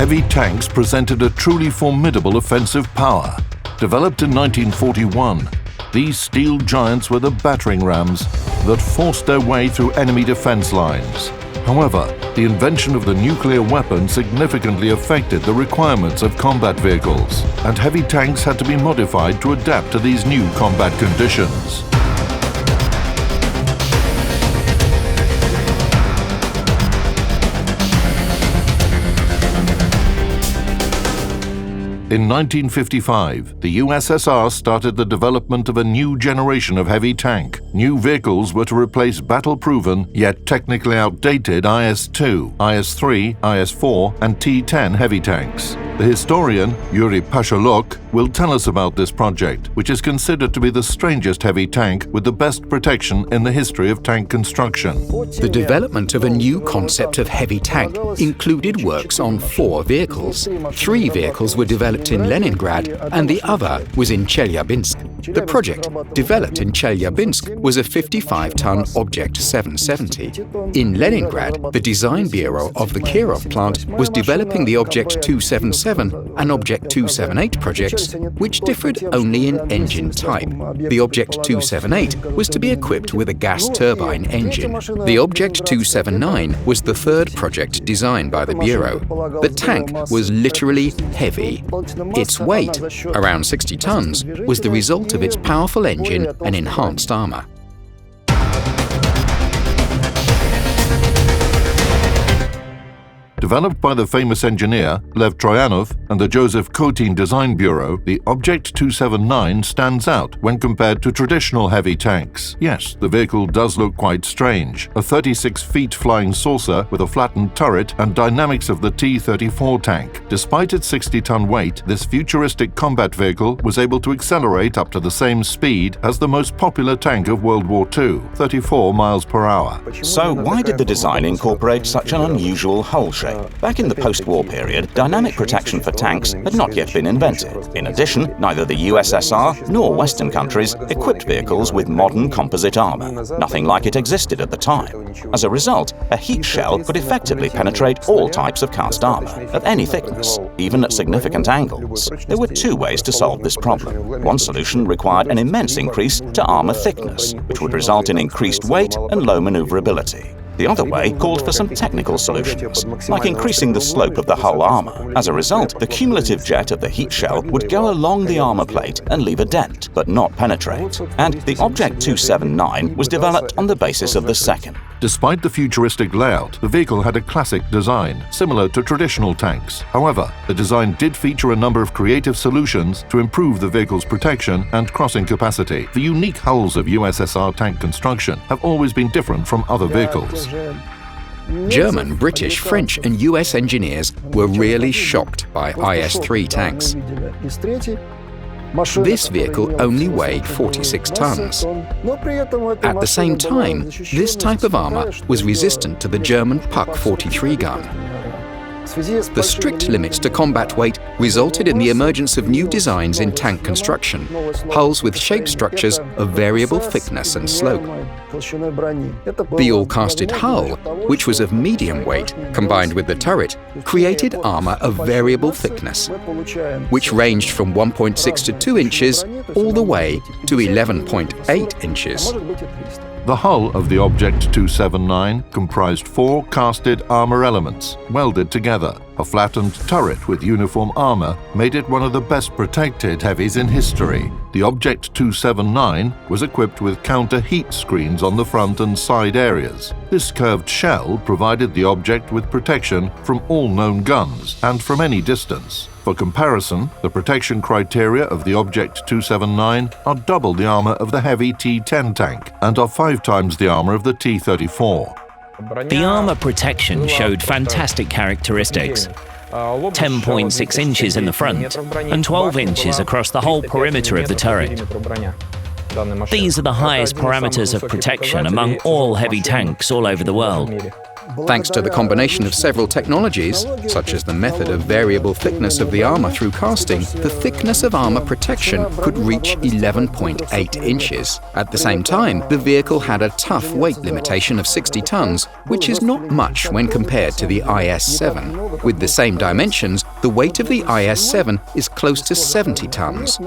heavy tanks presented a truly formidable offensive power. Developed in 1941, these steel giants were the battering rams that forced their way through enemy defense lines. However, the invention of the nuclear weapon significantly affected the requirements of combat vehicles, and heavy tanks had to be modified to adapt to these new combat conditions. In 1955, the USSR started the development of a new generation of heavy tank. New vehicles were to replace battle-proven, yet technically outdated IS-2, IS-3, IS-4 and T-10 heavy tanks. The historian, Yuri Pashalok, will tell us about this project, which is considered to be the strangest heavy tank with the best protection in the history of tank construction. The development of a new concept of heavy tank included works on 4 vehicles. 3 vehicles were developed in Leningrad and the other was in Chelyabinsk. The project, developed in Chelyabinsk, was a 55-ton Object 770. In Leningrad, the design bureau of the Kirov plant was developing the Object 277 and Object 278 projects, which differed only in engine type. The Object 278 was to be equipped with a gas turbine engine. The Object 279 was the third project designed by the bureau. The tank was literally heavy. Its weight, around 60 tons, was the result of its powerful engine and enhanced armor. Developed by the famous engineer Lev Troyanov and the Joseph Kotin Design Bureau, the Object 279 stands out when compared to traditional heavy tanks. Yes, the vehicle does look quite strange. A 36-feet flying saucer with a flattened turret and dynamics of the T-34 tank. Despite its 60-ton weight, this futuristic combat vehicle was able to accelerate up to the same speed as the most popular tank of World War II, 34 miles per hour. So why did the design incorporate such an unusual hull shape? Back in the post-war period, dynamic protection for tanks had not yet been invented. In addition, neither the USSR nor Western countries equipped vehicles with modern composite armor. Nothing like it existed at the time. As a result, a heat shell could effectively penetrate all types of cast armor, of any thickness, even at significant angles. There were 2 ways to solve this problem. One solution required an immense increase to armor thickness, which would result in increased weight and low maneuverability. The other way called for some technical solutions, like increasing the slope of the hull armor. As a result, the cumulative jet of the heat shell would go along the armor plate and leave a dent, but not penetrate. And the Object 279 was developed on the basis of the second. Despite the futuristic layout, the vehicle had a classic design, similar to traditional tanks. However, the design did feature a number of creative solutions to improve the vehicle's protection and crossing capacity. The unique hulls of USSR tank construction have always been different from other vehicles. German, British, French and US engineers were really shocked by IS-3 tanks. This vehicle only weighed 46 tons. At the same time, this type of armor was resistant to the German Puck 43 gun. The strict limits to combat weight resulted in the emergence of new designs in tank construction, hulls with shape structures of variable thickness and slope. The all-casted hull, which was of medium weight, combined with the turret, created armor of variable thickness, which ranged from 1.6 to 2 inches all the way to 11.8 inches. The hull of the Object 279 comprised 4 casted armor elements, welded together. A flattened turret with uniform armor made it one of the best protected heavies in history. The Object 279 was equipped with counter-heat screens on the front and side areas. This curved shell provided the object with protection from all known guns and from any distance. For comparison, the protection criteria of the Object 279 are double the armor of the heavy T-10 tank and are 5 times the armor of the T-34. The armor protection showed fantastic characteristics. 10.6 inches in the front and 12 inches across the whole perimeter of the turret. These are the highest parameters of protection among all heavy tanks all over the world. Thanks to the combination of several technologies, such as the method of variable thickness of the armor through casting, the thickness of armor protection could reach 11.8 inches. At the same time, the vehicle had a tough weight limitation of 60 tons, which is not much when compared to the IS-7. With the same dimensions, the weight of the IS-7 is close to 70 tons,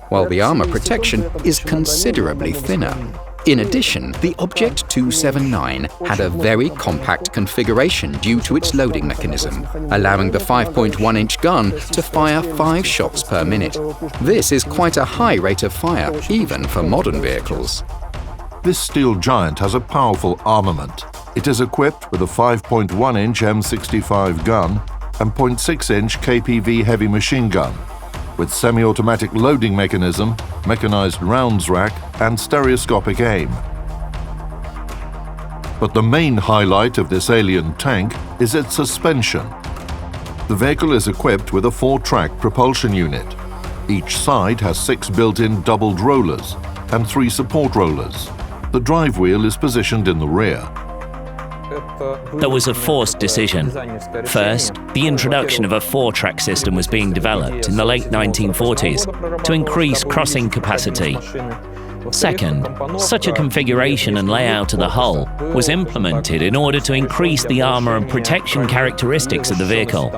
while the armor protection is considerably thinner. In addition, the Object 279 had a very compact configuration due to its loading mechanism, allowing the 5.1-inch gun to fire 5 shots per minute. This is quite a high rate of fire, even for modern vehicles. This steel giant has a powerful armament. It is equipped with a 5.1-inch M65 gun and 0.6-inch KPV heavy machine gun, with semi-automatic loading mechanism, mechanized rounds rack, and stereoscopic aim. But the main highlight of this alien tank is its suspension. The vehicle is equipped with a 4-track propulsion unit. Each side has 6 built-in doubled rollers and 3 support rollers. The drive wheel is positioned in the rear. There was a forced decision. First, the introduction of a 4-track system was being developed in the late 1940s to increase crossing capacity. Second, such a configuration and layout of the hull was implemented in order to increase the armor and protection characteristics of the vehicle.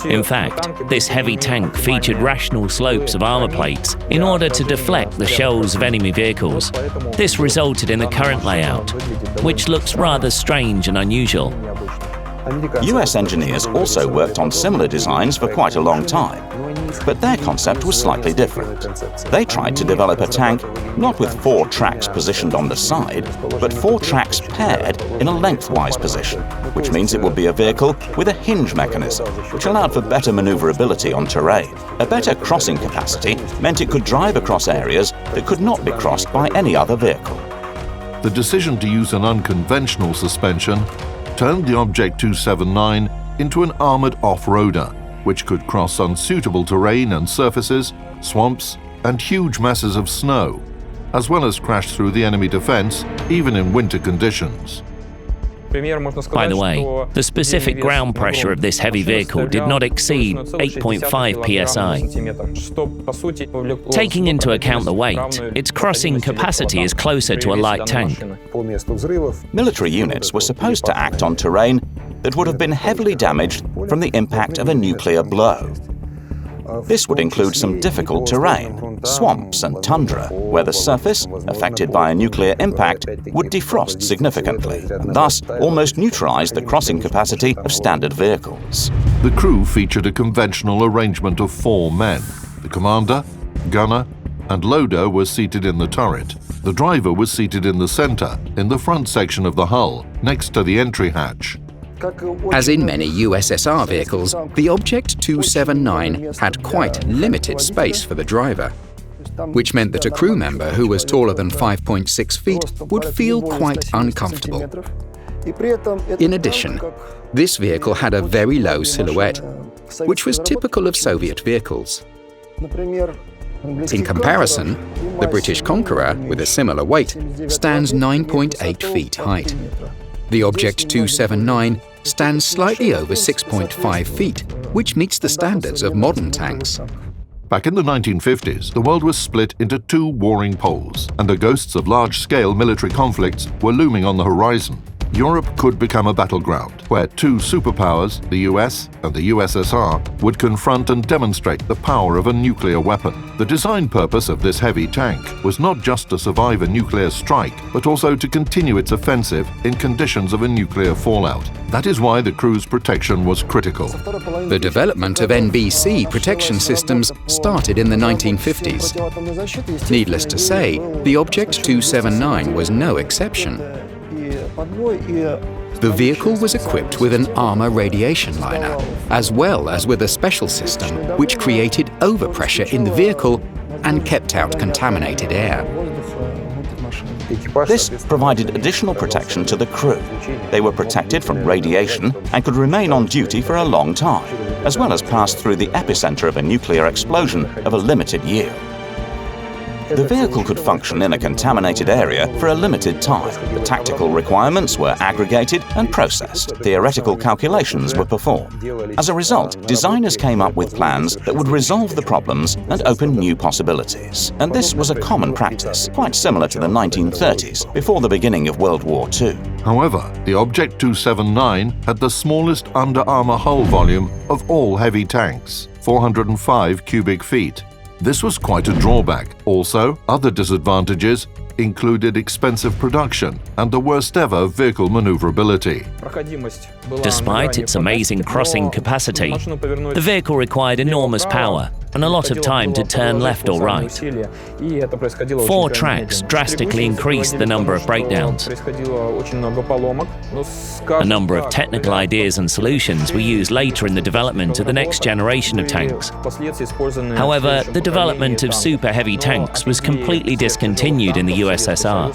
In fact, this heavy tank featured rational slopes of armor plates in order to deflect the shells of enemy vehicles. This resulted in the current layout, which looks rather strange and unusual. US engineers also worked on similar designs for quite a long time, but their concept was slightly different. They tried to develop a tank not with 4 tracks positioned on the side, but 4 tracks paired in a lengthwise position, which means it would be a vehicle with a hinge mechanism, which allowed for better maneuverability on terrain. A better crossing capacity meant it could drive across areas that could not be crossed by any other vehicle. The decision to use an unconventional suspension turned the Object 279 into an armored off-roader, which could cross unsuitable terrain and surfaces, swamps, and huge masses of snow, as well as crash through the enemy defense, even in winter conditions. By the way, the specific ground pressure of this heavy vehicle did not exceed 8.5 psi. Taking into account the weight, its crossing capacity is closer to a light tank. Military units were supposed to act on terrain that would have been heavily damaged from the impact of a nuclear blow. This would include some difficult terrain, swamps and tundra, where the surface, affected by a nuclear impact, would defrost significantly, and thus almost neutralize the crossing capacity of standard vehicles. The crew featured a conventional arrangement of 4 men. The commander, gunner, and loader were seated in the turret. The driver was seated in the center, in the front section of the hull, next to the entry hatch. As in many USSR vehicles, the Object 279 had quite limited space for the driver, which meant that a crew member who was taller than 5.6 feet would feel quite uncomfortable. In addition, this vehicle had a very low silhouette, which was typical of Soviet vehicles. In comparison, the British Conqueror, with a similar weight, stands 9.8 feet height. The Object 279 stands slightly over 6.5 feet, which meets the standards of modern tanks. Back in the 1950s, the world was split into 2 warring poles, and the ghosts of large-scale military conflicts were looming on the horizon. Europe could become a battleground where 2 superpowers, the US and the USSR, would confront and demonstrate the power of a nuclear weapon. The design purpose of this heavy tank was not just to survive a nuclear strike, but also to continue its offensive in conditions of a nuclear fallout. That is why the crew's protection was critical. The development of NBC protection systems started in the 1950s. Needless to say, the Object 279 was no exception. The vehicle was equipped with an armor radiation liner, as well as with a special system which created overpressure in the vehicle and kept out contaminated air. This provided additional protection to the crew. They were protected from radiation and could remain on duty for a long time, as well as pass through the epicenter of a nuclear explosion of a limited yield. The vehicle could function in a contaminated area for a limited time. The tactical requirements were aggregated and processed. Theoretical calculations were performed. As a result, designers came up with plans that would resolve the problems and open new possibilities. And this was a common practice, quite similar to the 1930s, before the beginning of World War II. However, the Object 279 had the smallest under-armour hull volume of all heavy tanks, 405 cubic feet. This was quite a drawback. Also, other disadvantages included expensive production and the worst-ever vehicle maneuverability. Despite its amazing crossing capacity, the vehicle required enormous power and a lot of time to turn left or right. 4 tracks drastically increased the number of breakdowns. A number of technical ideas and solutions were used later in the development of the next generation of tanks. However, the development of super heavy tanks was completely discontinued in the USSR.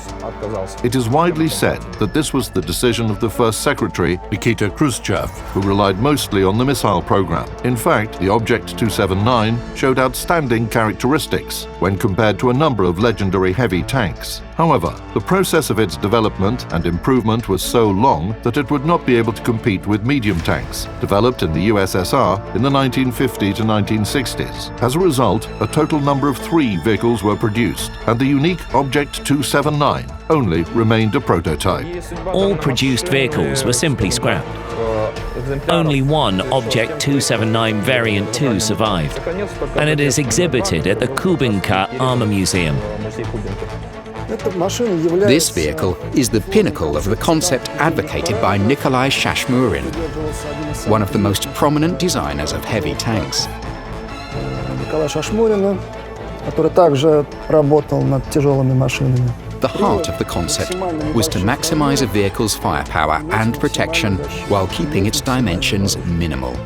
It is widely said that this was the decision of the first secretary, Nikita Khrushchev, who relied mostly on the missile program. In fact, the Object 279 showed outstanding characteristics when compared to a number of legendary heavy tanks. However, the process of its development and improvement was so long that it would not be able to compete with medium tanks, developed in the USSR in the 1950s to 1960s. As a result, a total number of 3 vehicles were produced, and the unique Object 279 only remained a prototype. All produced vehicles were simply scrapped. Only one Object 279 Variant 2 survived, and it is exhibited at the Kubinka Armor Museum. This vehicle is the pinnacle of the concept advocated by Nikolai Shashmurin, one of the most prominent designers of heavy tanks. The heart of the concept was to maximize a vehicle's firepower and protection while keeping its dimensions minimal.